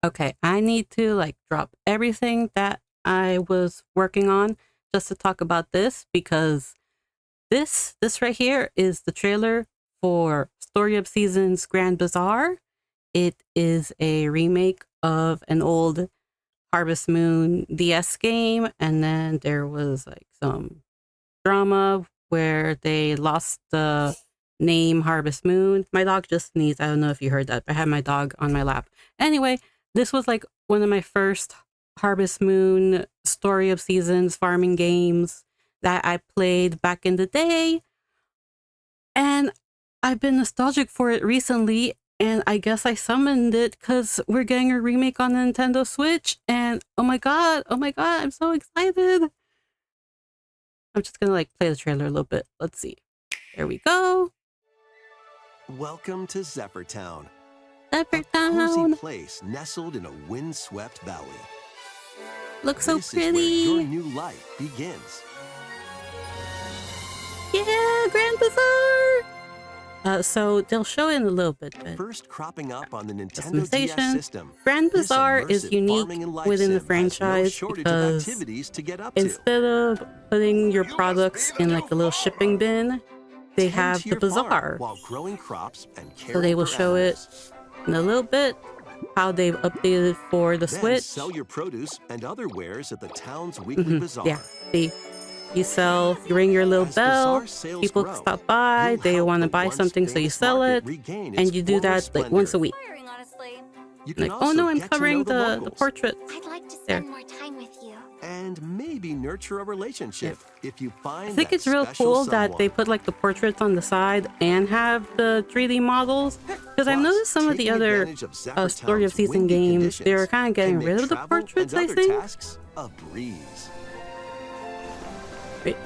Okay, I need to like drop everything that I was working on just to talk about this because this right here is the trailer for Story of Seasons Grand Bazaar. It is a remake of an old Harvest Moon DS game, and then there was like some drama where they lost the name Harvest Moon. My dog just sneezed. I don't know if you heard that, but I had my dog on my lap. Anyway, this was like one of my first Harvest Moon Story of Seasons farming games that I played back in the day. And I've been nostalgic for it recently. And I guess I summoned it because we're getting a remake on the Nintendo Switch. And oh my God, I'm so excited. I'm just gonna like play the trailer a little bit. Let's see. There we go. Welcome to Zephyrtown. Zephyrtown. A cozy place nestled in a windswept valley. Looks so This pretty. is where your new life begins. Yeah, Grand Bazaar. So they'll show it in a little bit. But First cropping up on the Nintendo DS system. Grand This Bazaar is immersive unique farming and life within the sim has no franchise shortage of because activities to get up to. instead of putting your products in like a little shipping bin, they Tend have to the your farm bazaar. while growing crops and So they caring will for show animals. it in a little bit how they've updated for the Then Switch. sell your produce and other wares at the town's weekly bazaar. Yeah, see, you ring your little As bell, bazaar sales people grow, stop by, you'll they help want to the buy once something, so you famous sell market it, regain and its you do former that like once a splendor. week. Honestly. You can Like, also oh no, I'm get to know covering the the locals portraits. I'd like to There. spend more time with you. and maybe nurture a relationship if you find I think that it's real special cool that they someone. put like the portraits on the side and have the 3D models. Because I've Plus, noticed some of the taking other advantage of Story of Zephyrtown's Season windy games, they're conditions kind of can getting make rid of the travel portraits, and I other think. tasks a breeze. Wait.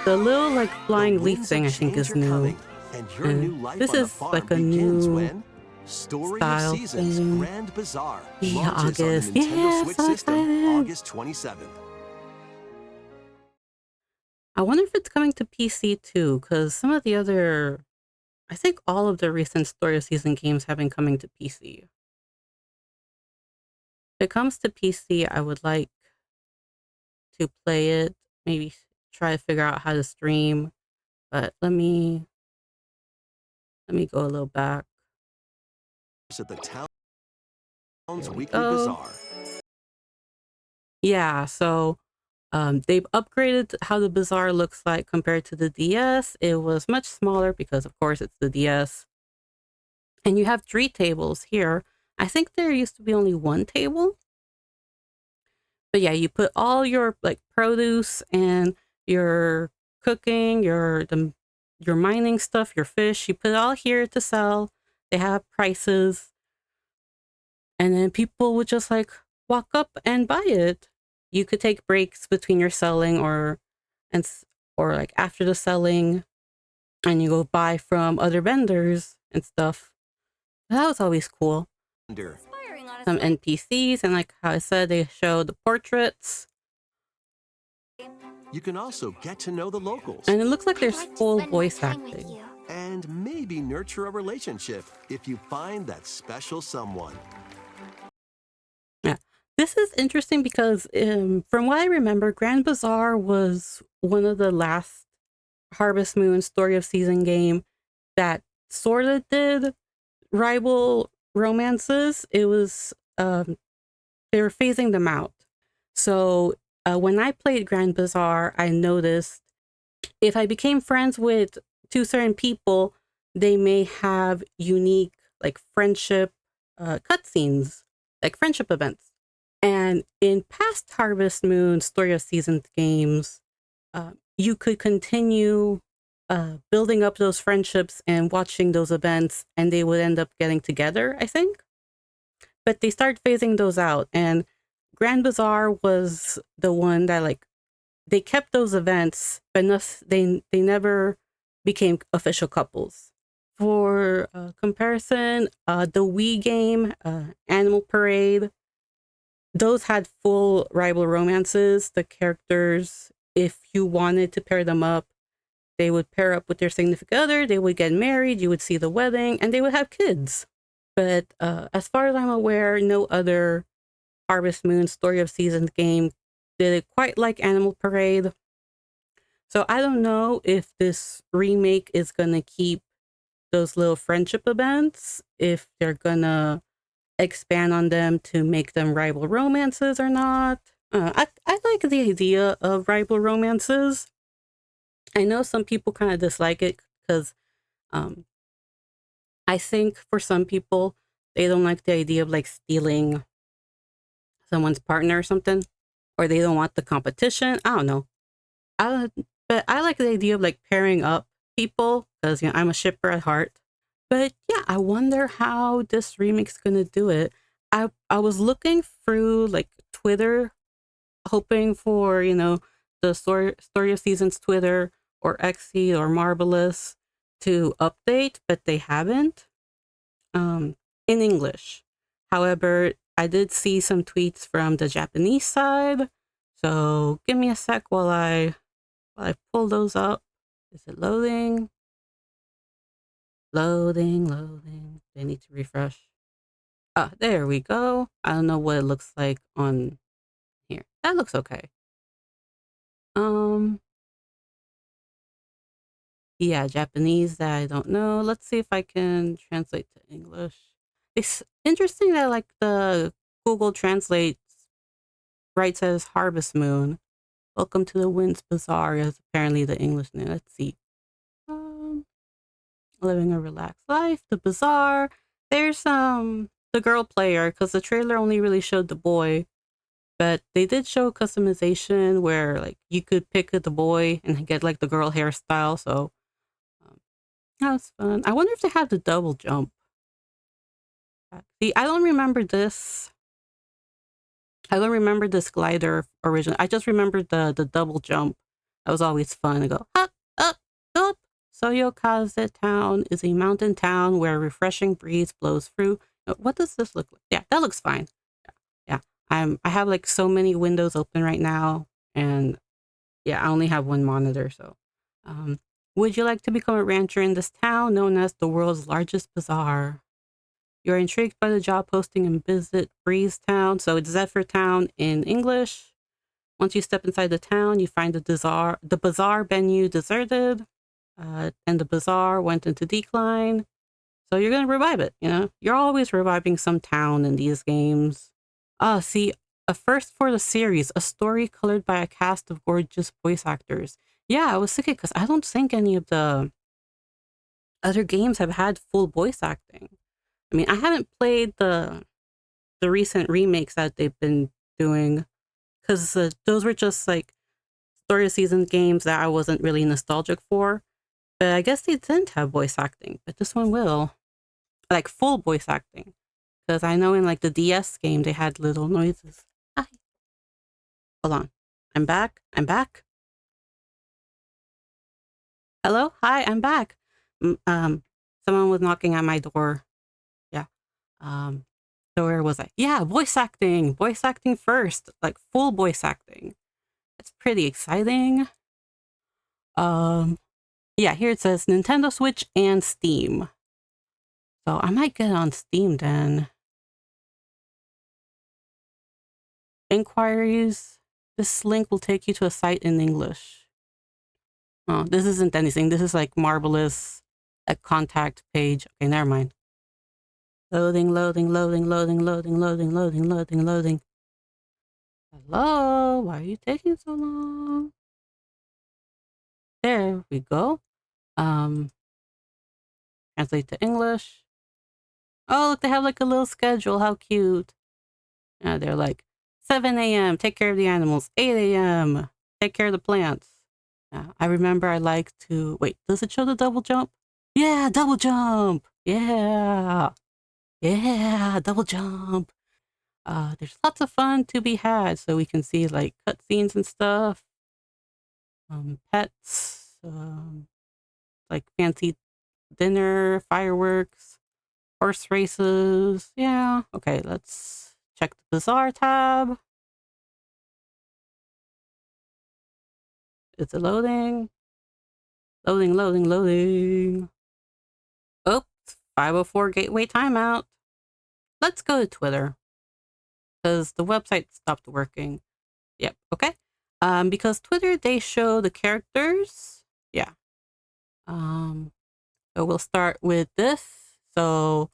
The little like flying The leaf winds thing of I think change is are new. coming, and your And new life this on the is farm like a begins new when Story of style Seasons thing. Grand Bazaar Yeah, launches August. on the Nintendo Yeah, Switch so system excited. August 27th. I wonder if it's coming to PC too, because some of the other, I think all of the recent Story of Season games have been coming to PC. If it comes to PC, I would like to play it, maybe try to figure out how to stream. But let me go a little back. At the town's There we weekly go. bazaar. Yeah, so they've upgraded how the Bazaar looks like compared to the DS. It was much smaller because, of course, it's the DS. And you have 3 tables here. I think there used to be only 1 table. But yeah, you put all your like produce and your cooking, your mining stuff, your fish, you put it all here to sell. They have prices. And then people would just like walk up and buy it. You could take breaks between your selling or like after the selling, and you go buy from other vendors and stuff. That was always cool. Inspiring, Some honestly. NPCs, and like how I said, they show the portraits. You can also get to know the locals And it looks like I'd there's like to full spend more voice time with acting. you. and maybe nurture a relationship if you find that special someone. Yeah. This is interesting because from what I remember, Grand Bazaar was one of the last Harvest Moon Story of Season game that sort of did rival romances. It was they were phasing them out. So when I played Grand Bazaar, I noticed if I became friends with 2 certain people, they may have unique like friendship cutscenes, like friendship events. And in past Harvest Moon Story of Seasons games, you could continue building up those friendships and watching those events, and they would end up getting together, I think. But they started phasing those out, and Grand Bazaar was the one that like they kept those events, but they never became official couples. For comparison, the Wii game, Animal Parade, those had full rival romances. The characters, if you wanted to pair them up, they would pair up with their significant other, they would get married, you would see the wedding, and they would have kids. But as far as I'm aware, no other Harvest Moon Story of Seasons game did it quite like Animal Parade. So I don't know if this remake is gonna keep those little friendship events, if they're gonna expand on them to make them rival romances or not. I like the idea of rival romances. I know some people kind of dislike it because um, I think for some people they don't like the idea of like stealing someone's partner or something, or they don't want the competition. I don't know. I but I like the idea of like pairing up people because I'm a shipper at heart. But yeah, I wonder how this remake's gonna do it. I was looking through like Twitter, hoping for the story of seasons Twitter or Xe or Marvelous to update, but they haven't um, in English. However, I did see some tweets from the Japanese side, so give me a sec while I pull those up. Is it loading? Loading. They need to refresh. Ah, there we go. I don't know what it looks like on here. That looks okay. Um, yeah, Japanese that I don't know. Let's see if I can translate to English. It's interesting that like the Google Translate writes as Harvest Moon. Welcome to the Winds Bazaar is apparently the English name. Let's see. Um, Living a relaxed life. The Bazaar. There's the girl player because the trailer only really showed the boy, but they did show customization where like you could pick the boy and get like the girl hairstyle. So um, that was fun. I wonder if they have the double jump. See, I don't remember this. I don't remember this glider original. I just remember the double jump. That was always fun to go up, up. Soyokaze Town is a mountain town where a refreshing breeze blows through. What does this look like? Yeah, that looks fine. Yeah. I have like so many windows open right now, and yeah, I only have one monitor. So, um, would you like to become a rancher in this town known as the world's largest bazaar? You're intrigued by the job posting and visit Breeze Town. So it's Zephyr Town in English. Once you step inside the town, you find the bazaar venue deserted, and the bazaar went into decline. So you're gonna revive it. You're always reviving some town in these games. See, a first for the series, a story colored by a cast of gorgeous voice actors. Yeah, I was thinking because I don't think any of the other games have had full voice acting. I mean, I haven't played the recent remakes that they've been doing because those were just like story of season games that I wasn't really nostalgic for. But I guess they didn't have voice acting, but this one will, like full voice acting. Because I know in like the DS game they had little noises. Hi, hold on, I'm back. I'm back. Hello, hi, I'm back. Someone was knocking at my door. Yeah. Um, so where was I? Yeah, voice acting first, like full voice acting. It's pretty exciting. Um, yeah, here it says Nintendo Switch and Steam. So I might get on Steam then. Inquiries. This link will take you to a site in English. Oh, this isn't anything. This is like Marvelous, a contact page. Okay, never mind. Loading. Hello, why are you taking so long? There we go. Um, Translate to English. Oh, look, they have like a little schedule. How cute. They're like 7 a.m. Take care of the animals. 8 a.m. Take care of the plants. I remember I like to wait. Does it show the double jump? Yeah, double jump. Yeah, double jump. There's lots of fun to be had, so we can see like cutscenes and stuff. Pets, like fancy dinner, fireworks, horse races. Yeah. Okay, let's check the Bazaar tab. Is it loading? Loading. Oops, 504 gateway timeout. let's go to Twitter because the website stopped working. Yep. Okay. Because Twitter, they show the characters. Yeah. So we'll start with this. So,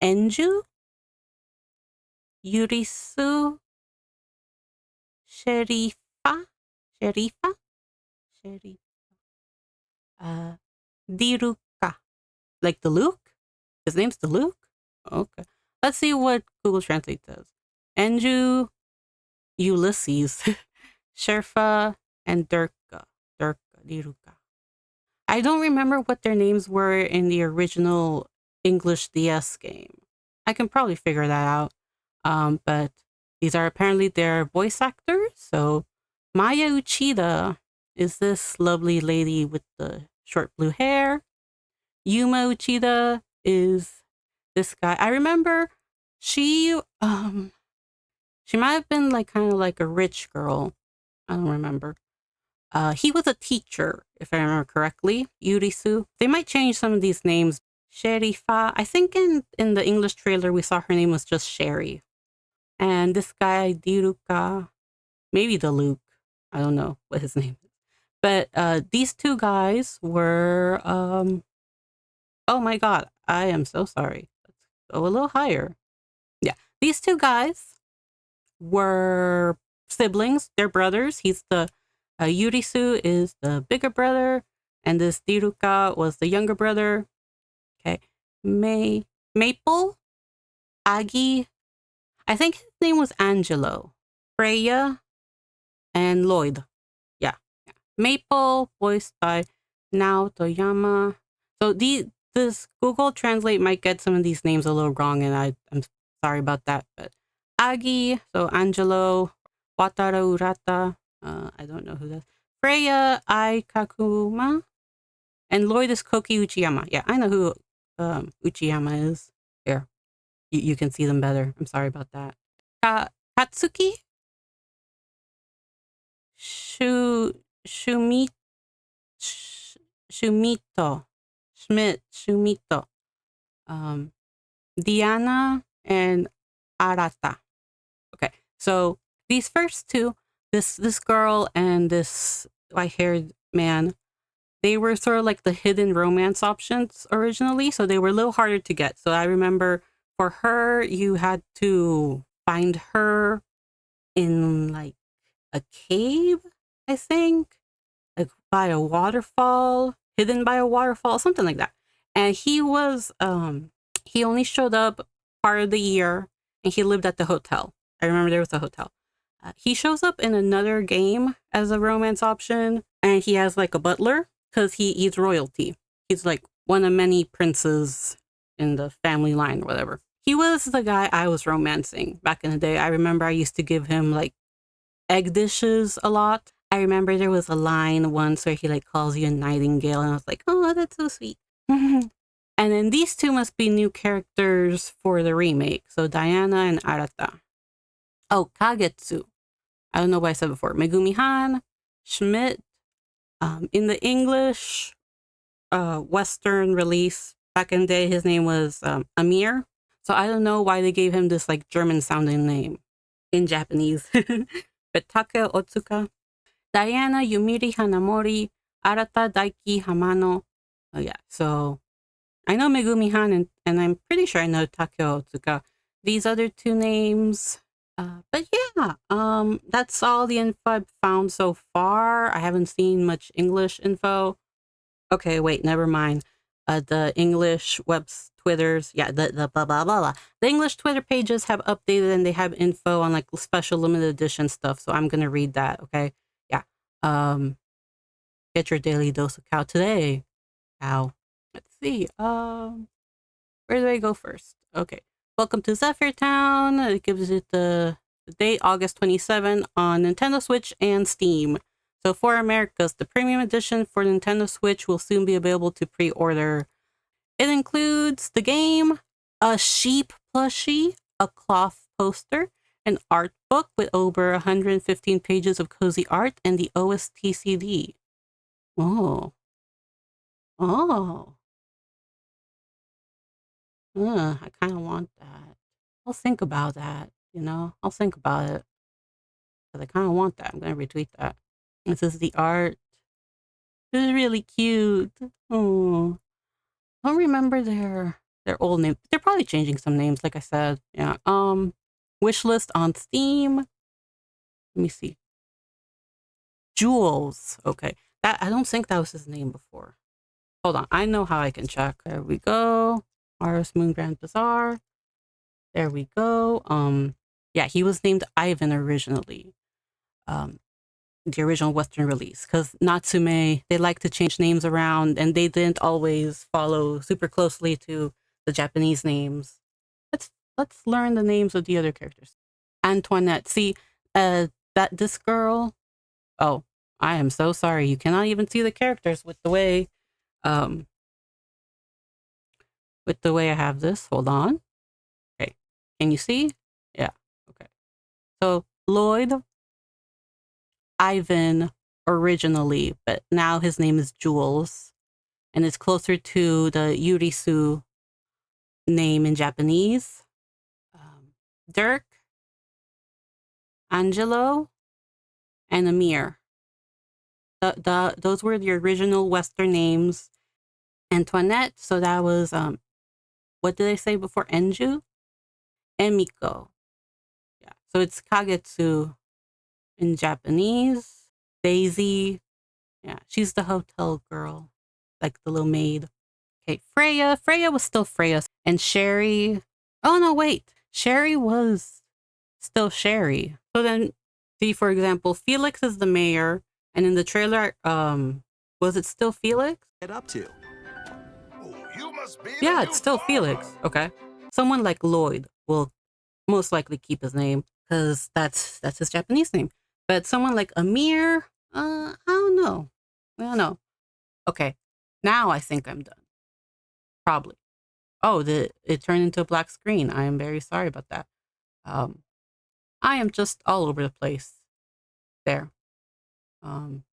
Enju, Yurisu, Sherifa, Sherifa, Sherifa, uh, Diruka, like the Luke. His name's the Luke. Okay. Let's see what Google Translate says. Enju, Ulysses, Sherfa, and Durka. Diruka. I don't remember what their names were in the original English DS game. I can probably figure that out. But these are apparently their voice actors. So Maya Uchida is this lovely lady with the short blue hair. Yuma Uchida is this guy. I remember she might have been like kind of like a rich girl. I don't remember. He was a teacher, if I remember correctly. Yurisu. They might change some of these names. Sherifa. I think in the English trailer we saw her name was just Sherry. And this guy, Diruka, maybe the Luke. I don't know what his name is. But these two guys were oh my god, I am so sorry. Let's go a little higher. Yeah. These two guys were siblings. They're brothers. He's the Yurisu is the bigger brother, and this Diruka was the younger brother. Okay, Maple, Agi. I think his name was Angelo, Freya, and Lloyd. Yeah, Maple, voiced by Nao Toyama. So this Google Translate might get some of these names a little wrong, and I'm sorry about that. But Agi, so Angelo, Watara Urata. I don't know who that is. Freya Aikakuma. And Lloyd is Koki Uchiyama. Yeah, I know who Uchiyama is. Here, you can see them better. I'm sorry about that. Katsuki Shu Shumi Shumito Shumito. Diana and Arata. Okay, so these first two, this girl and this white-haired man, they were sort of like the hidden romance options originally, so they were a little harder to get. So I remember for her, you had to find her in like a cave, I think, like by a waterfall, hidden by a waterfall, something like that. And he only showed up part of the year, and he lived at the hotel. I remember there was a hotel. He shows up in another game as a romance option, and he has like a butler because he's royalty. He's like one of many princes in the family line or whatever. He was the guy I was romancing back in the day. I remember I used to give him like egg dishes a lot. I remember there was a line once where he like calls you a nightingale, and I was like, oh, that's so sweet. And then these two must be new characters for the remake. So Diana and Arata. Oh, Kagetsu. I don't know what I said before. Megumi Han, Schmidt. In the English Western release back in the day, his name was Amir. So I don't know why they gave him this like German sounding name in Japanese. But Take Otsuka, Diana Yumiri Hanamori, Arata Daiki Hamano. Oh yeah, so I know Megumi Han, and I'm pretty sure I know Takeo Otsuka. These other two names, but yeah, that's all the info I've found so far. I haven't seen much English info. Okay, wait, never mind. The English webs, Twitters, yeah, the blah blah blah blah. The English Twitter pages have updated, and they have info on like special limited edition stuff. So I'm gonna read that. Okay, yeah. Get your daily dose of cow today. Cow. Let's see. Where do I go first? Okay. Welcome to Zephyr Town. It gives it the date August 27 on Nintendo Switch and Steam. So for Americas, the premium edition for Nintendo Switch will soon be available to pre-order. It includes the game, a sheep plushie, a cloth poster, an art book with over 115 pages of cozy art, and the OST CD. Oh. Oh. I kind of want that. I'll think about that, you know? I'll think about it because I kind of want that. I'm going to retweet that. This is the art. This is really cute. Oh, I don't remember their old name. They're probably changing some names, like I said. Yeah. Wish list on Steam. Let me see. Jules. Okay. That I don't think that was his name before. Hold on. I know how I can check. There we go. Harvest Moon Grand Bazaar. There we go. Yeah, he was named Ivan originally. Um, the original Western release, because Natsume, they like to change names around and they didn't always follow super closely to the Japanese names. Let's learn the names of the other characters. Antoinette. See, that this girl. Oh, I am so sorry. You cannot even see the characters um with the way I have this. Hold on. Okay. Can you see? Yeah. Okay. So Lloyd, Ivan originally, but now his name is Jules, and it's closer to the Yurisu name in Japanese. Dirk, Angelo, and Amir. Those were the original Western names. Antoinette, so that was what did I say before? Enju? Emiko. Yeah. So it's Kagetsu in Japanese. Daisy. Yeah, she's the hotel girl, like the little maid. Okay, Freya. Freya was still Freya. And Sherry. Oh, no, wait. Sherry was still Sherry. So then, see, for example, Felix is the mayor. And in the trailer, was it still Felix? Get up to. Oh, you must be the Yeah, new it's still Felix. farmer. Okay. Someone like Lloyd will most likely keep his name because that's his Japanese name. But someone like Amir, I don't know. I don't know. Okay, now I think I'm done. Probably. Oh, it turned into a black screen. I am very sorry about that. Um, I am just all over the place. There. Um,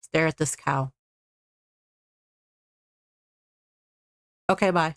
Stare at this cow. Okay, bye.